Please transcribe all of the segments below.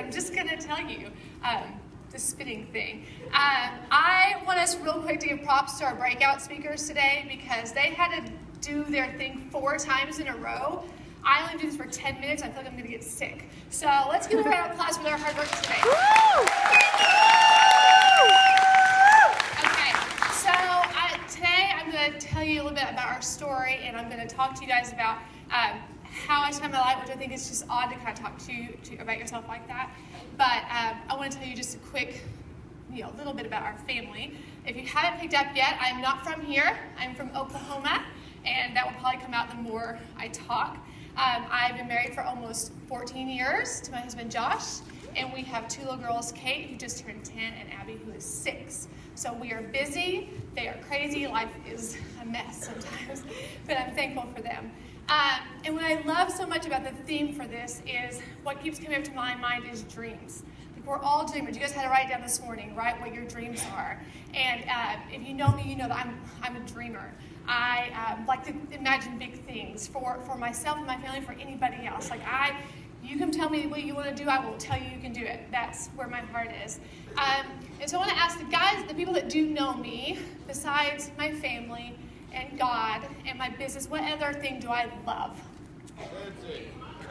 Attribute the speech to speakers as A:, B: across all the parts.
A: I'm just going to tell you. The spitting thing. I want us real quick to give props to our breakout speakers today because they had to do their thing 4 times in a row. I only do this for 10 minutes. I feel like I'm going to get sick. So let's give a round of applause for their hard work today. Okay, so today I'm going to tell you a little bit about our story, and I'm going to talk to you guys about how I spend my life, which I think is just odd to kind of talk to you about yourself like that. But I want to tell you just a quick, little bit about our family. If you haven't picked up yet, I'm not from here. I'm from Oklahoma, and that will probably come out the more I talk. I've been married for almost 14 years to my husband Josh, and we have 2 little girls, Kate, who just turned 10, and Abby, who is 6. So we are busy, they are crazy, life is a mess sometimes, but I'm thankful for them. And what I love so much about the theme for this is what keeps coming up to my mind is dreams. Like, we're all dreamers. You guys had to write it down this morning, right, what your dreams are. And if you know me, you know that I'm a dreamer. I like to imagine big things for myself and my family, for anybody else. Like, you can tell me what you want to do, I will tell you can do it. That's where my heart is. And so I want to ask the people that do know me, besides my family and God and my business, what other thing do I love?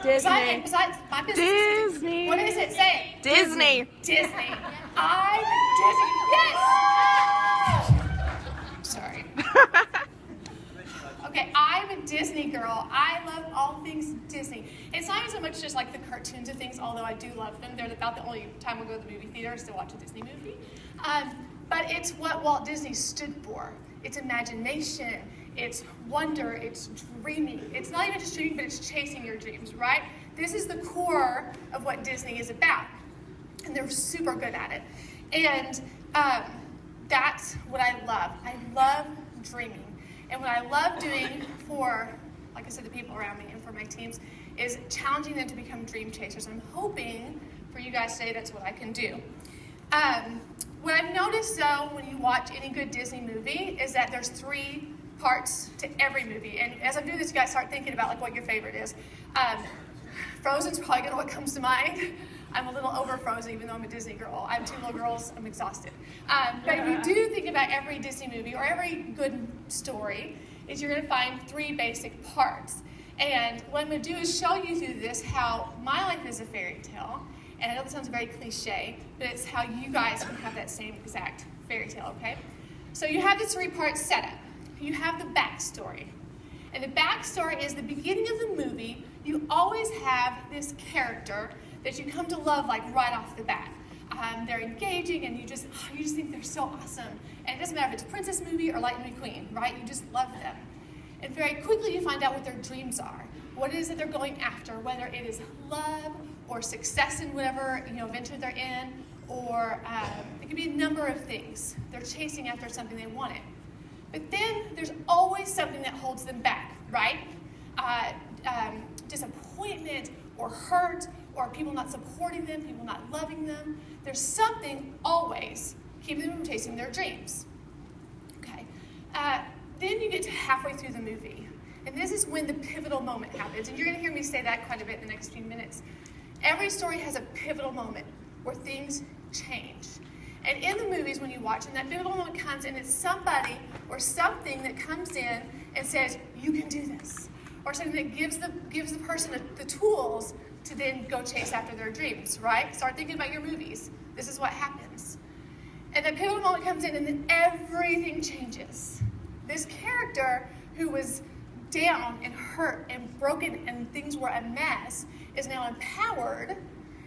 B: Disney.
A: Besides my business.
B: Disney.
A: What is it? Say it.
B: Disney.
A: Disney. I'm Disney. Yes! I'm sorry. Okay, I'm a Disney girl. I love all things Disney. It's not even so much just like the cartoons and things, although I do love them. They're about the only time we'll go to the movie theater is to watch a Disney movie. But it's what Walt Disney stood for. It's imagination, it's wonder, it's dreaming. It's not even just dreaming, but it's chasing your dreams, right? This is the core of what Disney is about. And they're super good at it. And that's what I love. I love dreaming. And what I love doing for, like I said, the people around me and for my teams is challenging them to become dream chasers. I'm hoping for you guys today that's what I can do. What I've noticed, though, when you watch any good Disney movie is that there's 3 parts to every movie. And as I'm doing this, you guys start thinking about what your favorite is. Frozen's probably what comes to mind. I'm a little over Frozen, even though I'm a Disney girl. I have 2 little girls. I'm exhausted. But if you do think about every Disney movie or every good story, is you're going to find 3 basic parts. And what I'm going to do is show you through this how my life is a fairy tale. And I know this sounds very cliche, but it's how you guys can have that same exact fairy tale, okay? So you have this 3-part setup. You have the backstory. And the backstory is the beginning of the movie. You always have this character that you come to love like right off the bat. They're engaging and you just think they're so awesome. And it doesn't matter if it's a princess movie or Lightning McQueen, right? You just love them. And very quickly you find out what their dreams are. What it is that they're going after, whether it is love or success in whatever venture they're in, or it could be a number of things. They're chasing after something they wanted. But then there's always something that holds them back, right? Disappointment or hurt or people not supporting them, people not loving them. There's something always keeping them from chasing their dreams. Okay. Then you get to halfway through the movie. And this is when the pivotal moment happens. And you're going to hear me say that quite a bit in the next few minutes. Every story has a pivotal moment where things change. And in the movies, when you watch them, that pivotal moment comes and it's somebody or something that comes in and says, you can do this. Or something that gives the person the tools to then go chase after their dreams, right? Start thinking about your movies. This is what happens. And that pivotal moment comes in and then everything changes. This character who was down and hurt and broken and things were a mess is now empowered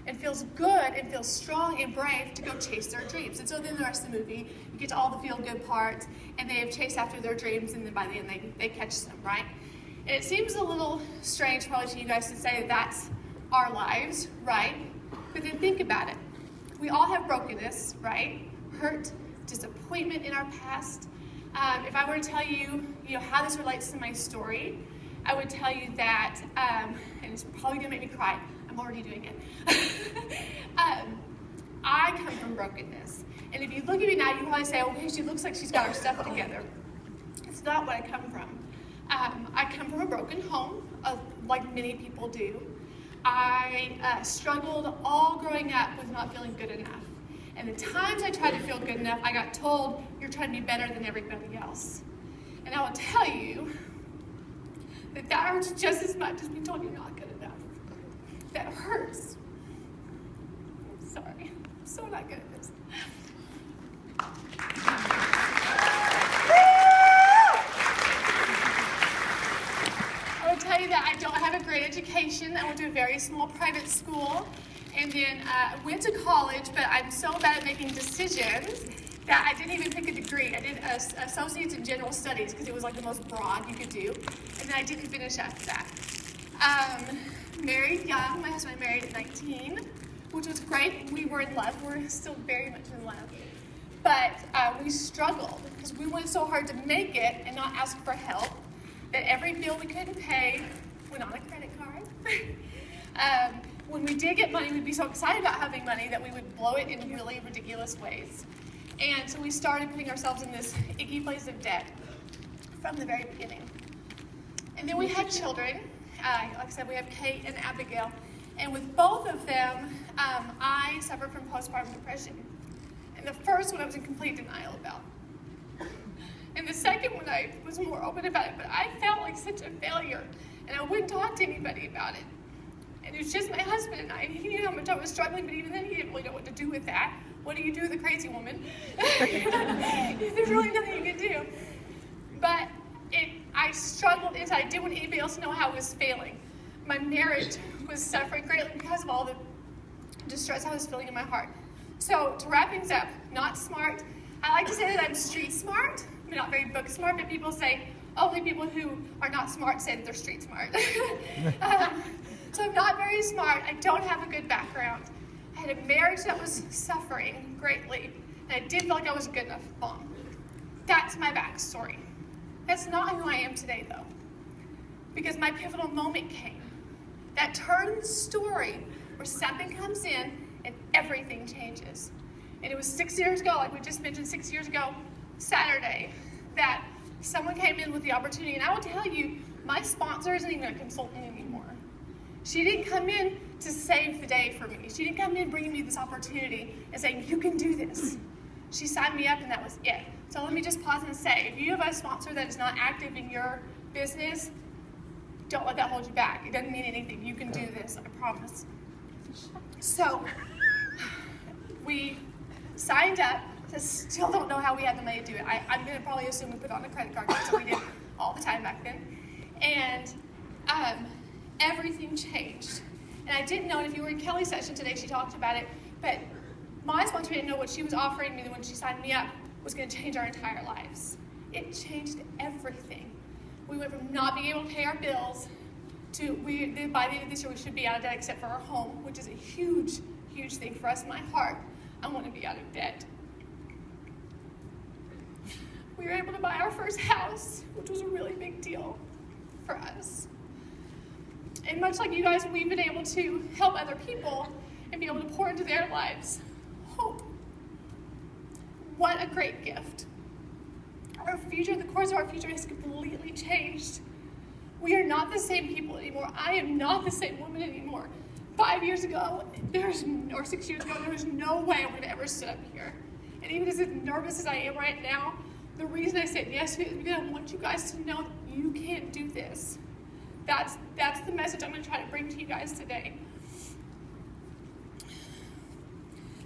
A: and feels good and feels strong and brave to go chase their dreams. And so then the rest of the movie, you get to all the feel-good parts, and they have chased after their dreams, and then by the end they catch them, right? And it seems a little strange probably to you guys to say that that's our lives, right? But then think about it. We all have brokenness, right? Hurt, disappointment in our past. If I were to tell you, how this relates to my story, I would tell you that, and it's probably gonna make me cry. I'm already doing it. I come from brokenness. And if you look at me now, you probably say, okay, she looks like she's got her stuff together. It's not what I come from. I come from a broken home, like many people do. I struggled all growing up with not feeling good enough. And the times I tried to feel good enough, I got told, you're trying to be better than everybody else. And I will tell you that that hurts just as much as being told you're not good enough. That hurts. I'm sorry. I'm so not good at this. I will tell you that I don't have a great education. I went to a very small private school and then went to college, but I'm so bad at making decisions that I didn't even pick a degree. I did associates in general studies because it was like the most broad you could do, and then I didn't finish after that. Married young. My husband and I married at 19, which was great. We were in love. We're still very much in love. But we struggled because we went so hard to make it and not ask for help that every bill we couldn't pay went on a credit card. When we did get money, we'd be so excited about having money that we would blow it in really ridiculous ways. And so we started putting ourselves in this icky place of debt from the very beginning. And then we had children. Like I said, we have Kate and Abigail. And with both of them, I suffered from postpartum depression. And the first one I was in complete denial about. And the second one I was more open about it, but I felt like such a failure. And I wouldn't talk to anybody about it. And it was just my husband and I, and he knew how much I was struggling, but even then he didn't really know what to do with that. What do you do with a crazy woman? There's really nothing you can do. But I struggled inside. I didn't want anybody else to know how I was failing. My marriage was suffering greatly because of all the distress I was feeling in my heart. So to wrap things up, not smart. I like to say that I'm street smart. I'm not very book smart, but people say only people who are not smart say that they're street smart. So I'm not very smart. I don't have a good background. I had a marriage that was suffering greatly, and I didn't feel like I was a good enough mom. That's my backstory. That's not who I am today, though, because my pivotal moment came. That turn story where something comes in and everything changes. And it was 6 years ago, like we just mentioned 6 years ago, Saturday, that someone came in with the opportunity. And I will tell you, my sponsor isn't even a consultant anymore. She didn't come in to save the day for me. She didn't come in bringing me this opportunity and saying, you can do this. She signed me up and that was it. So let me just pause and say, if you have a sponsor that is not active in your business, don't let that hold you back. It doesn't mean anything. You can do this, I promise. So we signed up. I still don't know how we had the money to do it. I'm going to probably assume we put it on a credit card because we did all the time back then. And everything changed. And I didn't know, and if you were in Kelly's session today, she talked about it, but my sponsor didn't know what she was offering me when she signed me up was going to change our entire lives. It changed everything. We went from not being able to pay our bills to, by the end of this year, we should be out of debt except for our home, which is a huge, huge thing for us in my heart. I want to be out of debt. We were able to buy our first house, which was a really big deal for us. And much like you guys, we've been able to help other people and be able to pour into their lives hope. What a great gift. Our future, the course of our future has completely changed. We are not the same people anymore. I am not the same woman anymore. 5 years ago, or 6 years ago, there was no way I would have ever stood up here. And even as nervous as I am right now, the reason I said yes is because I want you guys to know that you can't do this. That's the message I'm going to try to bring to you guys today.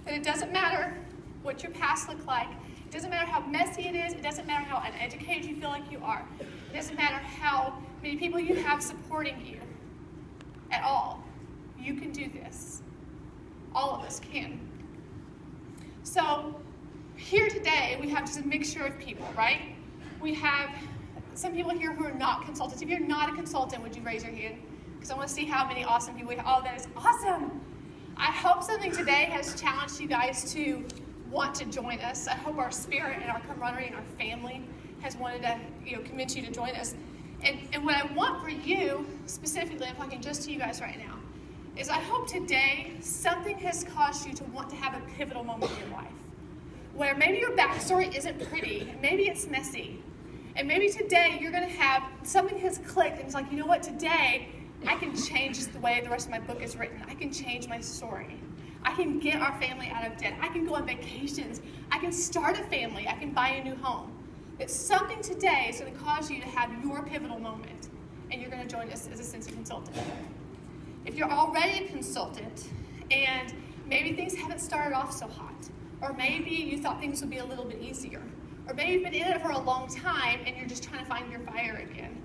A: That it doesn't matter what your past looked like. It doesn't matter how messy it is. It doesn't matter how uneducated you feel like you are. It doesn't matter how many people you have supporting you at all. You can do this. All of us can. So here today, we have just a mixture of people, right? We have some people here who are not consultants. If you're not a consultant, would you raise your hand? Because I want to see how many awesome people we have. Oh, that is awesome. I hope something today has challenged you guys to want to join us. I hope our spirit and our camaraderie and our family has wanted to convince you to join us. And what I want for you, specifically, I'm talking just to you guys right now, is I hope today something has caused you to want to have a pivotal moment in your life where maybe your backstory isn't pretty, maybe it's messy, and maybe today you're going to have, something has clicked and it's like, you know what, today I can change the way the rest of my book is written. I can change my story. I can get our family out of debt. I can go on vacations. I can start a family. I can buy a new home. That something today is going to cause you to have your pivotal moment, and you're going to join us as a Cincy consultant. If you're already a consultant, and maybe things haven't started off so hot, or maybe you thought things would be a little bit easier, or maybe you've been in it for a long time and you're just trying to find your fire again,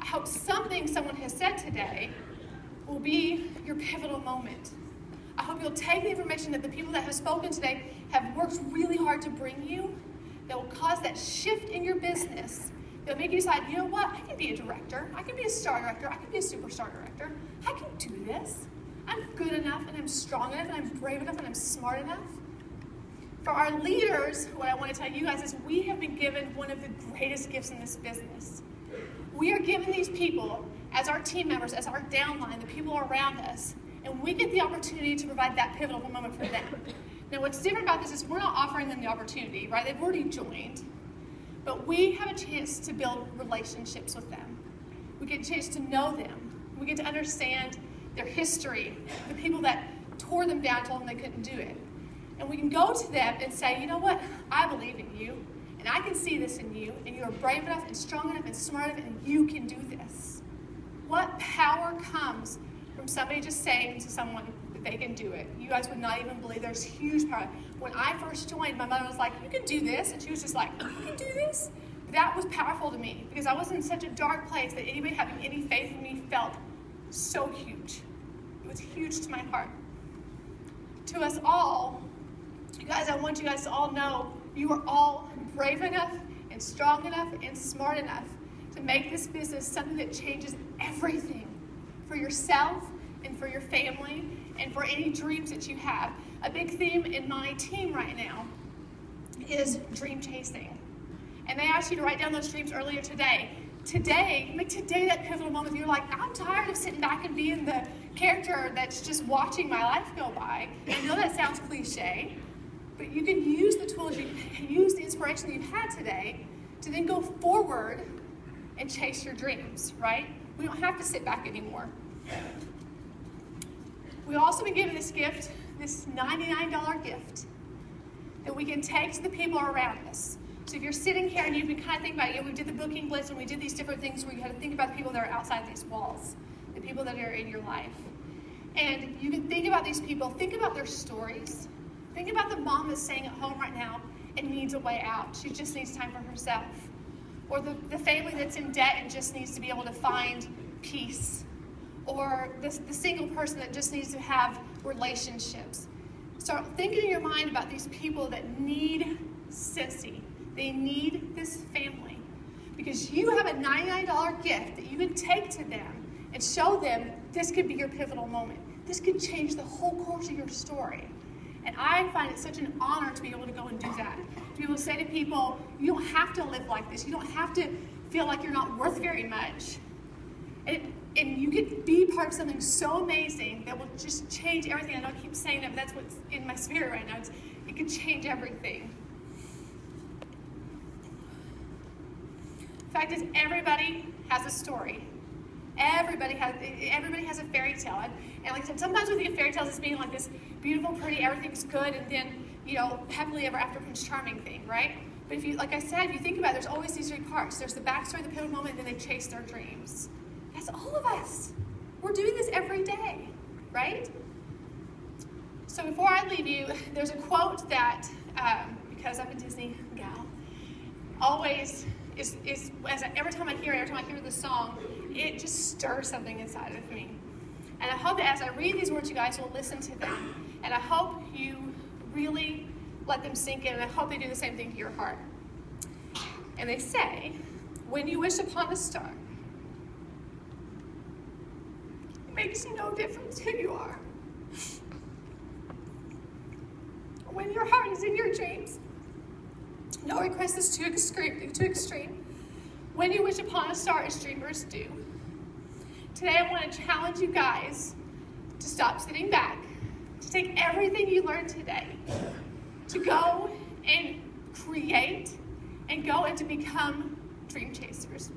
A: I hope something someone has said today will be your pivotal moment. I hope you'll take the information that the people that have spoken today have worked really hard to bring you, that will cause that shift in your business. They'll make you decide, you know what, I can be a director, I can be a star director, I can be a superstar director, I can do this. I'm good enough, and I'm strong enough, and I'm brave enough, and I'm smart enough. For our leaders, what I want to tell you guys is we have been given one of the greatest gifts in this business. We are given these people as our team members, as our downline, the people around us, and we get the opportunity to provide that pivotal moment for them. Now, what's different about this is we're not offering them the opportunity, right? They've already joined. But we have a chance to build relationships with them. We get a chance to know them. We get to understand their history, the people that tore them down, told them they couldn't do it. And we can go to them and say, you know what, I believe in you, and I can see this in you, and you are brave enough and strong enough and smart enough, and you can do this. What power comes from somebody just saying to someone that they can do it? You guys would not even believe there's huge power. When I first joined, my mother was like, you can do this, and she was just like, you can do this? That was powerful to me, because I was in such a dark place that anybody having any faith in me felt so huge. It was huge to my heart. To us all, you guys, I want you guys to all know you are all brave enough and strong enough and smart enough to make this business something that changes everything for yourself and for your family and for any dreams that you have. A big theme in my team right now is dream chasing. And they asked you to write down those dreams earlier today. Make today that pivotal moment. You're like, I'm tired of sitting back and being the character that's just watching my life go by. I know that sounds cliche, but you can use the tools, you can use the inspiration that you've had today to then go forward and chase your dreams, right? We don't have to sit back anymore. We've also been given this gift, this $99 gift, that we can take to the people around us. So if you're sitting here and you can kind of think about, we did the booking list and we did these different things where you had to think about the people that are outside these walls, the people that are in your life. And you can think about these people, think about their stories. Think about the mom that's staying at home right now and needs a way out. She just needs time for herself. Or the family that's in debt and just needs to be able to find peace. Or the single person that just needs to have relationships. Start thinking in your mind about these people that need Cincy. They need this family. Because you have a $99 gift that you can take to them and show them this could be your pivotal moment. This could change the whole course of your story. And I find it such an honor to be able to go and do that. To be able to say to people, you don't have to live like this. You don't have to feel like you're not worth very much. And you could be part of something so amazing that will just change everything. I know I keep saying that, but that's what's in my spirit right now. It could change everything. The fact is, everybody has a story. Everybody has a fairy tale. And like I said, sometimes we think of fairy tales as being like this beautiful, pretty, everything's good, and then, happily ever after Prince Charming thing, right? But if you, like I said, if you think about it, there's always these three parts. There's the backstory, the pivotal moment, and then they chase their dreams. That's all of us. We're doing this every day, right? So before I leave you, there's a quote that, because I'm a Disney gal, always is every time I hear the song, it just stirs something inside of me. And I hope that as I read these words, you guys will listen to them. And I hope you really let them sink in, and I hope they do the same thing to your heart. And they say, when you wish upon a star, it makes no difference who you are. When your heart is in your dreams, no request is too extreme. When you wish upon a star, as dreamers do. Today I want to challenge you guys to stop sitting back, to take everything you learned today, to go and create, and go and to become dream chasers.